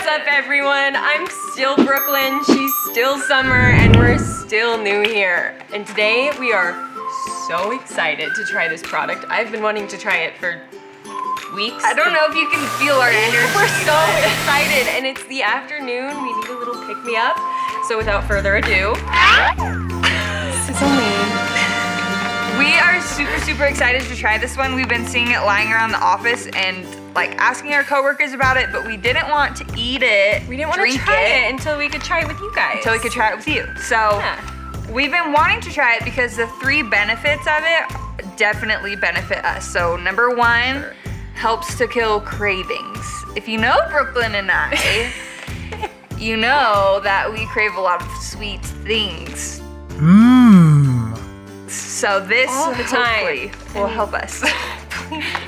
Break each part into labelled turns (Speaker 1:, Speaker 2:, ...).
Speaker 1: up, everyone? I'm still Brooklyn, she's still Summer, and we're still new here. And today we are so excited to try this product. I've been wanting to try it for weeks.
Speaker 2: I don't know if you can feel our energy.
Speaker 1: We're so excited, and it's the afternoon. We need a little pick-me-up. So without further ado, SiseLean.
Speaker 2: We are super excited to try this one. We've been seeing it lying around the office and like asking our coworkers about it, but we didn't want to eat it.
Speaker 1: We didn't want to try it until we could try it with you guys.
Speaker 2: Until we could try it with you. So we've been wanting to try it because the 3 benefits of it definitely benefit us. So number 1, helps to kill cravings. If you know Brooklyn and I, you know that we crave a lot of sweet things. So this hopefully will help us.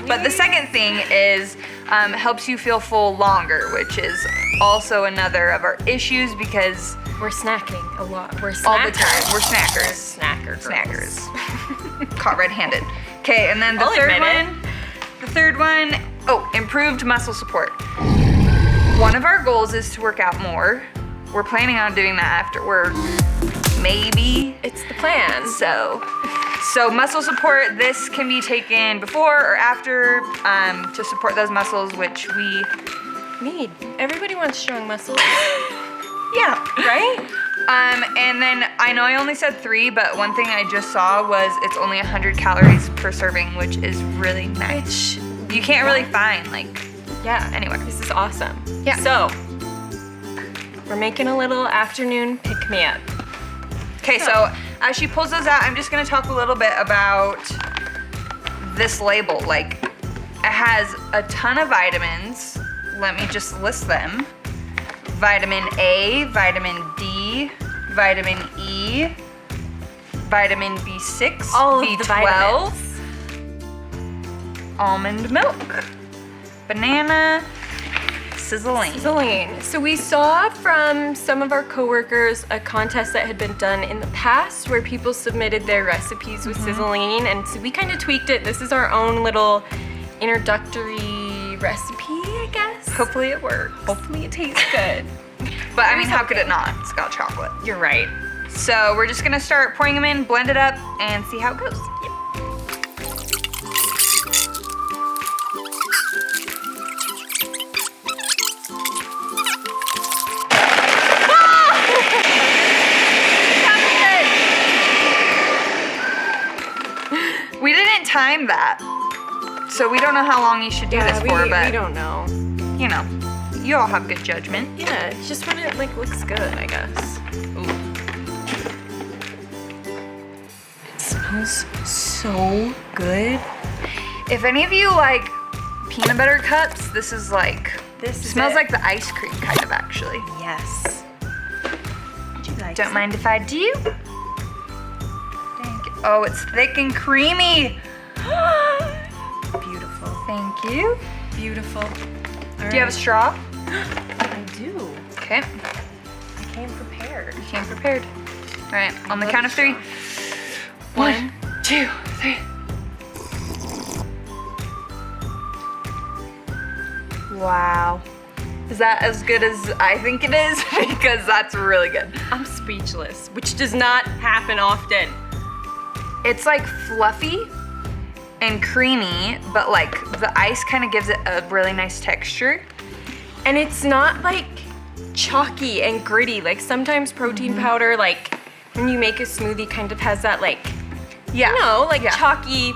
Speaker 2: But the second thing is helps you feel full longer, which is also another of our issues because
Speaker 1: we're snacking a lot. We're snackers.
Speaker 2: All the time. We're snackers. Snackers. Caught red-handed. Okay, and then the third one, improved muscle support. One of our goals is to work out more. We're planning on doing that afterward. Maybe.
Speaker 1: It's the plan.
Speaker 2: So muscle support, this can be taken before or after to support those muscles, which we
Speaker 1: need. Everybody wants strong muscles.
Speaker 2: Yeah.
Speaker 1: Right?
Speaker 2: And then I know I only said 3, but one thing I just saw was it's only 100 calories per serving, which is really nice. You can't really find anyway.
Speaker 1: This is awesome.
Speaker 2: Yeah.
Speaker 1: So, we're making a little afternoon pick-me-up.
Speaker 2: Okay, so as she pulls those out, I'm just gonna talk a little bit about this label. Like, it has a ton of vitamins. Let me just list them. Vitamin A, vitamin D, vitamin E, vitamin B6,
Speaker 1: all of
Speaker 2: B12,
Speaker 1: the vitamins.
Speaker 2: Almond milk, banana,
Speaker 1: SiseLean. So we saw from some of our coworkers a contest that had been done in the past where people submitted their recipes with SiseLean, and so we kind of tweaked it. This is our own little introductory recipe, I guess.
Speaker 2: Hopefully it works.
Speaker 1: Hopefully it tastes good.
Speaker 2: But I mean, how could it not? It's got chocolate.
Speaker 1: You're right.
Speaker 2: So we're just gonna start pouring them in, blend it up, and see how it goes. We didn't time that, so we don't know how long you should do this for, but
Speaker 1: we don't know.
Speaker 2: You know, you all have good judgment.
Speaker 1: Yeah, it's just when it looks good, I guess. Ooh. It smells so good.
Speaker 2: If any of you like peanut butter cups, this is like, smells like the ice cream kind of actually.
Speaker 1: Yes. Would you like
Speaker 2: Don't mind if I do. Oh, it's thick and creamy.
Speaker 1: Beautiful.
Speaker 2: Thank you.
Speaker 1: Beautiful.
Speaker 2: Do you have a straw?
Speaker 1: I do.
Speaker 2: Okay.
Speaker 1: I came prepared.
Speaker 2: You came prepared. All right, on the count of 3. 1, 2, 3. Wow. Is that as good as I think it is? Because that's really good.
Speaker 1: I'm speechless, which does not happen often.
Speaker 2: It's like fluffy and creamy, but like the ice kind of gives it a really nice texture.
Speaker 1: And it's not like chalky and gritty. Like sometimes protein powder, like when you make a smoothie, kind of has that chalky,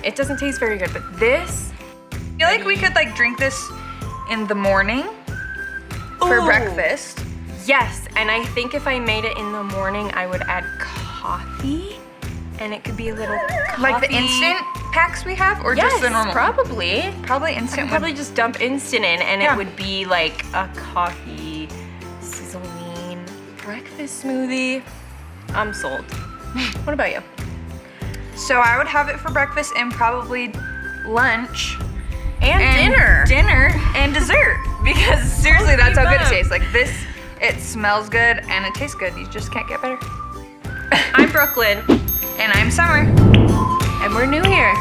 Speaker 1: it doesn't taste very good, but this.
Speaker 2: I feel like we could like drink this in the morning for breakfast.
Speaker 1: Yes, and I think if I made it in the morning, I would add coffee. And it could be a little coffee.
Speaker 2: Like the instant packs we have, or just the normal?
Speaker 1: Probably.
Speaker 2: Probably instant.
Speaker 1: Probably just dump instant in, and it would be like a coffee SiseLean breakfast smoothie. I'm sold. What about you?
Speaker 2: So I would have it for breakfast and probably lunch.
Speaker 1: And dinner.
Speaker 2: Dinner and dessert. Because seriously, that's how good it tastes. Like this, it smells good and it tastes good. You just can't get better.
Speaker 1: I'm Brooklyn.
Speaker 2: And I'm Summer.
Speaker 1: And we're new here.